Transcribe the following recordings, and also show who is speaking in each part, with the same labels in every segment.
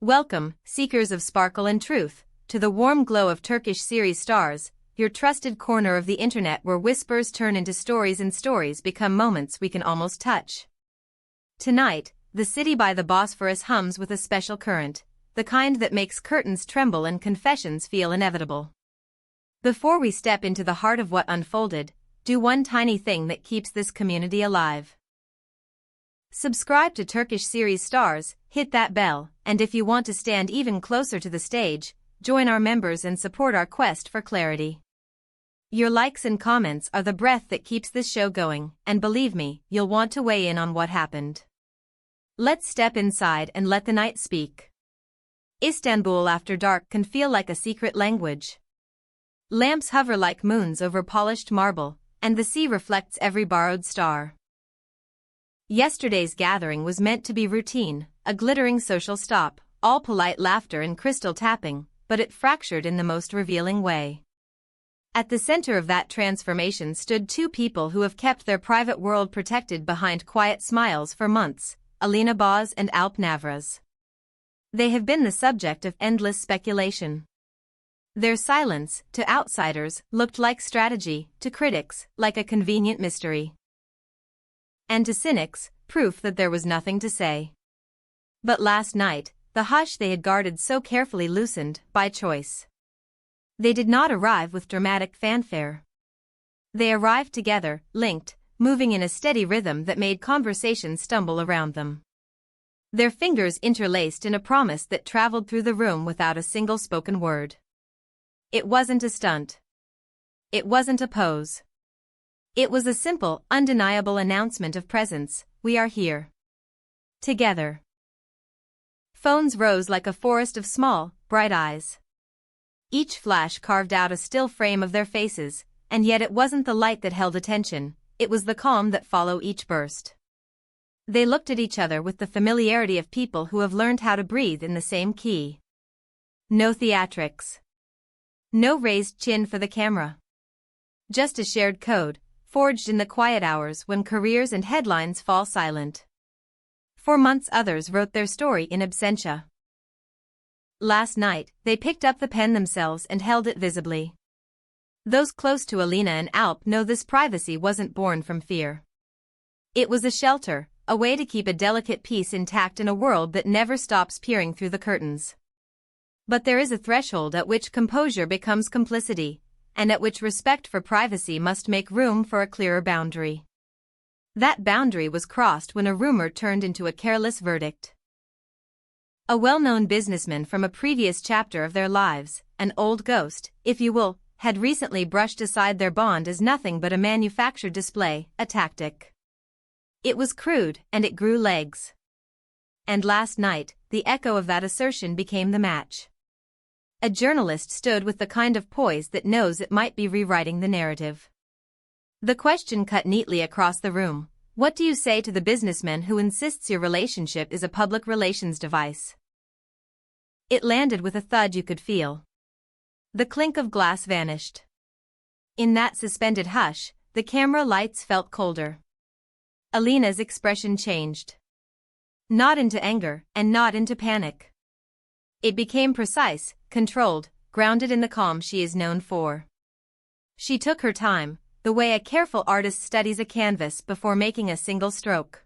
Speaker 1: Welcome, seekers of sparkle and truth, to the warm glow of Turkish series stars, your trusted corner of the internet where whispers turn into stories and stories become moments we can almost touch. Tonight, the city by the Bosphorus hums with a special current, the kind that makes curtains tremble and confessions feel inevitable. Before we step into the heart of what unfolded, do one tiny thing that keeps this community alive. Subscribe to Turkish series stars, hit that bell, and if you want to stand even closer to the stage, join our members and support our quest for clarity. Your likes and comments are the breath that keeps this show going, and believe me, you'll want to weigh in on what happened. Let's step inside and let the night speak. Istanbul after dark can feel like a secret language. Lamps hover like moons over polished marble, and the sea reflects every borrowed star. Yesterday's gathering was meant to be routine, a glittering social stop, all polite laughter and crystal tapping, but it fractured in the most revealing way. At the center of that transformation stood two people who have kept their private world protected behind quiet smiles for months, Alina and Alp Navras. They have been the subject of endless speculation. Their silence, to outsiders, looked like strategy, to critics, like a convenient mystery. And to cynics, proof that there was nothing to say. But last night, the hush they had guarded so carefully loosened, by choice. They did not arrive with dramatic fanfare. They arrived together, linked, moving in a steady rhythm that made conversation stumble around them. Their fingers interlaced in a promise that traveled through the room without a single spoken word. It wasn't a stunt. It wasn't a pose. It was a simple, undeniable announcement of presence: we are here. Together. Phones rose like a forest of small, bright eyes. Each flash carved out a still frame of their faces, and yet it wasn't the light that held attention, it was the calm that followed each burst. They looked at each other with the familiarity of people who have learned how to breathe in the same key. No theatrics. No raised chin for the camera. Just a shared code, forged in the quiet hours when careers and headlines fall silent. For months others wrote their story in absentia. Last night, they picked up the pen themselves and held it visibly. Those close to Alina and Alp know this privacy wasn't born from fear. It was a shelter, a way to keep a delicate peace intact in a world that never stops peering through the curtains. But there is a threshold at which composure becomes complicity, and at which respect for privacy must make room for a clearer boundary. That boundary was crossed when a rumor turned into a careless verdict. A well-known businessman from a previous chapter of their lives, an old ghost, if you will, had recently brushed aside their bond as nothing but a manufactured display, a tactic. It was crude, and it grew legs. And last night, the echo of that assertion became the match. A journalist stood with the kind of poise that knows it might be rewriting the narrative. The question cut neatly across the room: what do you say to the businessman who insists your relationship is a public relations device? It landed with a thud you could feel. The clink of glass vanished. In that suspended hush, the camera lights felt colder. Alina's expression changed. Not into anger, and not into panic. It became precise, controlled, grounded in the calm she is known for. She took her time, the way a careful artist studies a canvas before making a single stroke.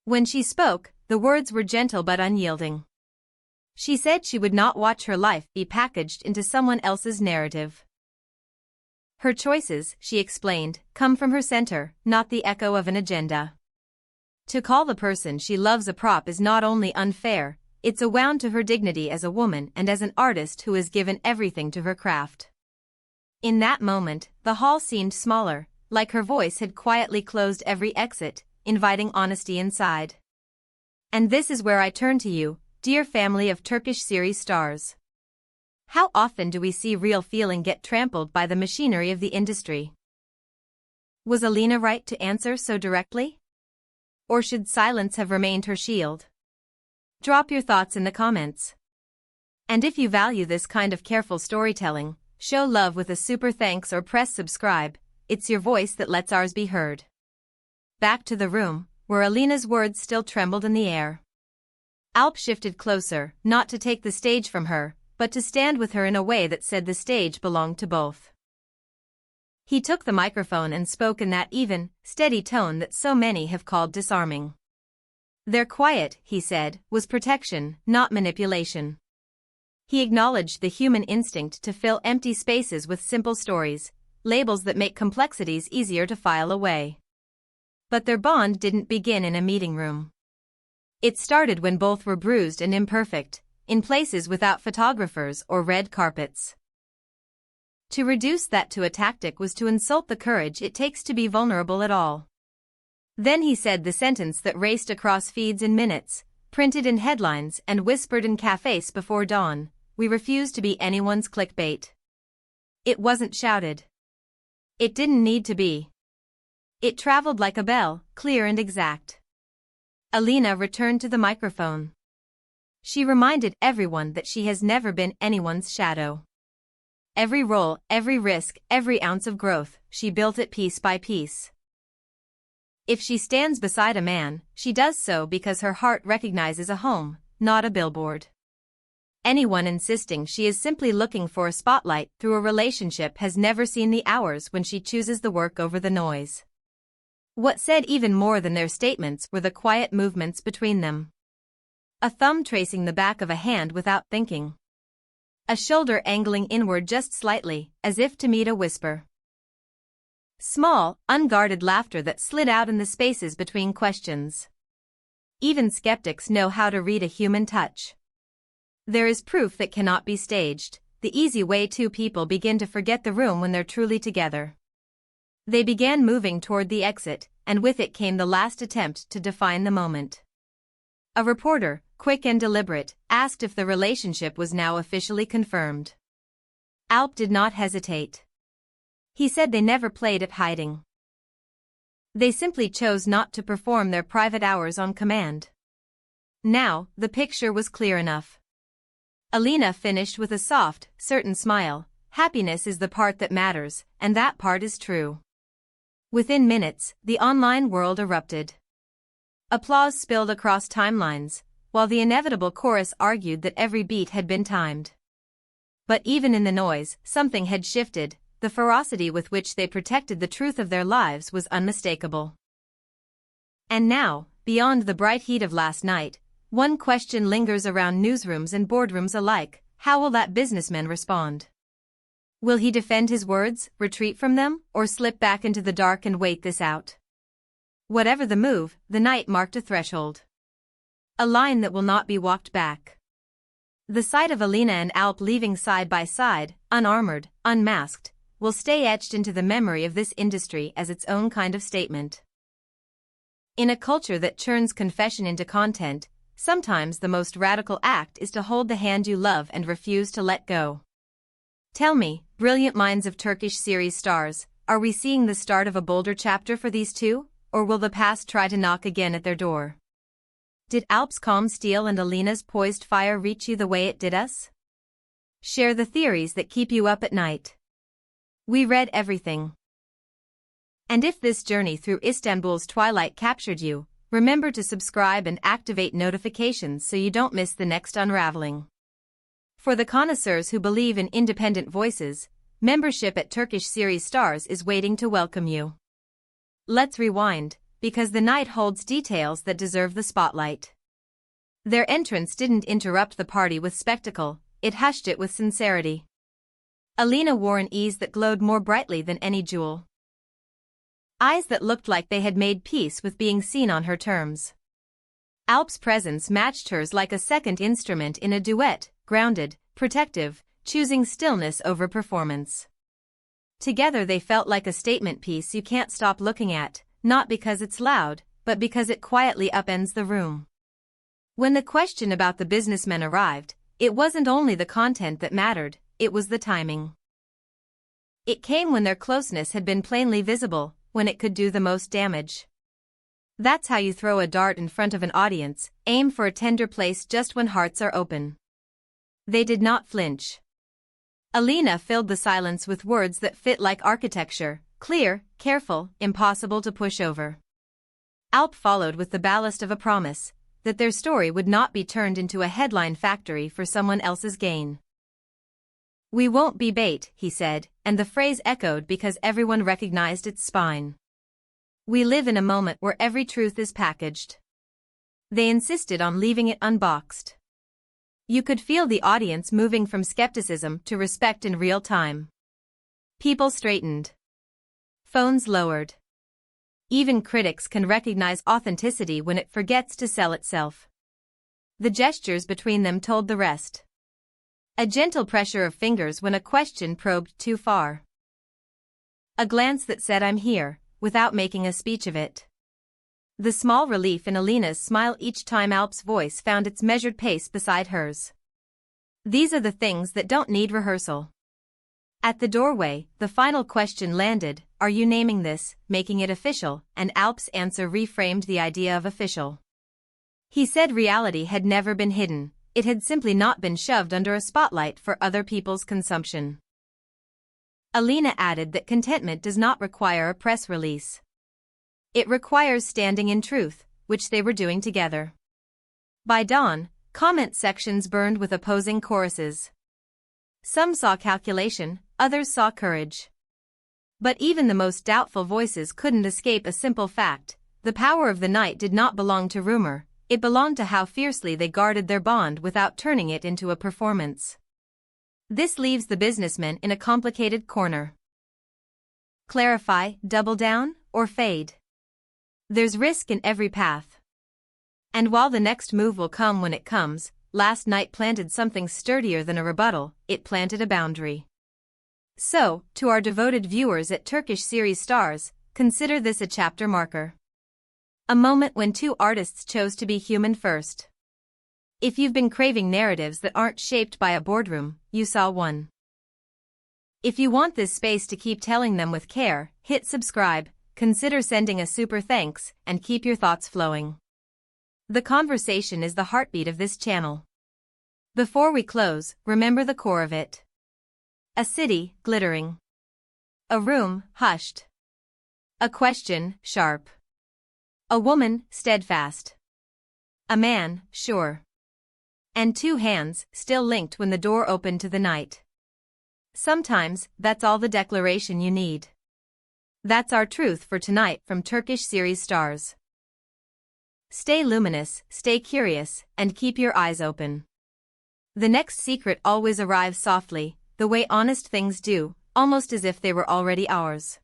Speaker 1: When she spoke, the words were gentle but unyielding. She said she would not watch her life be packaged into someone else's narrative. Her choices, she explained, come from her center, not the echo of an agenda. To call the person she loves a prop is not only unfair, it's a wound to her dignity as a woman and as an artist who has given everything to her craft. In that moment, the hall seemed smaller, like her voice had quietly closed every exit, inviting honesty inside. And this is where I turn to you, dear family of Turkish series stars. How often do we see real feeling get trampled by the machinery of the industry? Was Alina right to answer so directly? Or should silence have remained her shield? Drop your thoughts in the comments. And if you value this kind of careful storytelling, show love with a super thanks or press subscribe. It's your voice that lets ours be heard. Back to the room, where Alina's words still trembled in the air. Alp shifted closer, not to take the stage from her, but to stand with her in a way that said the stage belonged to both. He took the microphone and spoke in that even, steady tone that so many have called disarming. Their quiet, he said, was protection, not manipulation. He acknowledged the human instinct to fill empty spaces with simple stories, labels that make complexities easier to file away. But their bond didn't begin in a meeting room. It started when both were bruised and imperfect, in places without photographers or red carpets. To reduce that to a tactic was to insult the courage it takes to be vulnerable at all. Then he said the sentence that raced across feeds in minutes, printed in headlines and whispered in cafes before dawn: "We refuse to be anyone's clickbait." It wasn't shouted. It didn't need to be. It traveled like a bell, clear and exact. Alina returned to the microphone. She reminded everyone that she has never been anyone's shadow. Every role, every risk, every ounce of growth, she built it piece by piece. If she stands beside a man, she does so because her heart recognizes a home, not a billboard. Anyone insisting she is simply looking for a spotlight through a relationship has never seen the hours when she chooses the work over the noise. What said even more than their statements were the quiet movements between them. A thumb tracing the back of a hand without thinking. A shoulder angling inward just slightly, as if to meet a whisper. Small, unguarded laughter that slid out in the spaces between questions. Even skeptics know how to read a human touch. There is proof that cannot be staged, the easy way two people begin to forget the room when they're truly together. They began moving toward the exit, and with it came the last attempt to define the moment. A reporter, quick and deliberate, asked if the relationship was now officially confirmed. Alp did not hesitate. He said they never played at hiding. They simply chose not to perform their private hours on command. Now, the picture was clear enough. Alina finished with a soft, certain smile. Happiness is the part that matters, and that part is true. Within minutes, the online world erupted. Applause spilled across timelines, while the inevitable chorus argued that every beat had been timed. But even in the noise, something had shifted. The ferocity with which they protected the truth of their lives was unmistakable. And now, beyond the bright heat of last night, one question lingers around newsrooms and boardrooms alike: how will that businessman respond? Will he defend his words, retreat from them, or slip back into the dark and wait this out? Whatever the move, the night marked a threshold. A line that will not be walked back. The sight of Alina and Alp leaving side by side, unarmored, unmasked, will stay etched into the memory of this industry as its own kind of statement. In a culture that churns confession into content, sometimes the most radical act is to hold the hand you love and refuse to let go. Tell me, brilliant minds of Turkish series stars, are we seeing the start of a bolder chapter for these two, or will the past try to knock again at their door? Did Alp's calm steel and Alina's poised fire reach you the way it did us? Share the theories that keep you up at night. We read everything. And if this journey through Istanbul's twilight captured you, remember to subscribe and activate notifications so you don't miss the next unraveling. For the connoisseurs who believe in independent voices, membership at Turkish Series Stars is waiting to welcome you. Let's rewind, because the night holds details that deserve the spotlight. Their entrance didn't interrupt the party with spectacle, it hushed it with sincerity. Alina wore an ease that glowed more brightly than any jewel. Eyes that looked like they had made peace with being seen on her terms. Alp's presence matched hers like a second instrument in a duet, grounded, protective, choosing stillness over performance. Together they felt like a statement piece you can't stop looking at, not because it's loud, but because it quietly upends the room. When the question about the businessmen arrived, it wasn't only the content that mattered, it was the timing. It came when their closeness had been plainly visible, when it could do the most damage. That's how you throw a dart in front of an audience, aim for a tender place just when hearts are open. They did not flinch. Alina filled the silence with words that fit like architecture, clear, careful, impossible to push over. Alp followed with the ballast of a promise: that their story would not be turned into a headline factory for someone else's gain. "We won't be bait," he said, and the phrase echoed because everyone recognized its spine. "We live in a moment where every truth is packaged." They insisted on leaving it unboxed. You could feel the audience moving from skepticism to respect in real time. People straightened. Phones lowered. Even critics can recognize authenticity when it forgets to sell itself. The gestures between them told the rest. A gentle pressure of fingers when a question probed too far. A glance that said "I'm here," without making a speech of it. The small relief in Alina's smile each time Alp's voice found its measured pace beside hers. These are the things that don't need rehearsal. At the doorway, the final question landed, "Are you naming this, making it official?" And Alp's answer reframed the idea of official. He said reality had never been hidden, it had simply not been shoved under a spotlight for other people's consumption. Alina added that contentment does not require a press release. It requires standing in truth, which they were doing together. By dawn, comment sections burned with opposing choruses. Some saw calculation, others saw courage. But even the most doubtful voices couldn't escape a simple fact: the power of the night did not belong to rumor, it belonged to how fiercely they guarded their bond without turning it into a performance. This leaves the businessmen in a complicated corner. Clarify, double down, or fade? There's risk in every path. And while the next move will come when it comes, last night planted something sturdier than a rebuttal, it planted a boundary. So, to our devoted viewers at Turkish series stars, consider this a chapter marker. A moment when two artists chose to be human first. If you've been craving narratives that aren't shaped by a boardroom, you saw one. If you want this space to keep telling them with care, hit subscribe, consider sending a super thanks, and keep your thoughts flowing. The conversation is the heartbeat of this channel. Before we close, remember the core of it. A city, glittering. A room, hushed. A question, sharp. A woman, steadfast. A man, sure. And two hands, still linked when the door opened to the night. Sometimes, that's all the declaration you need. That's our truth for tonight from Turkish series stars. Stay luminous, stay curious, and keep your eyes open. The next secret always arrives softly, the way honest things do, almost as if they were already ours.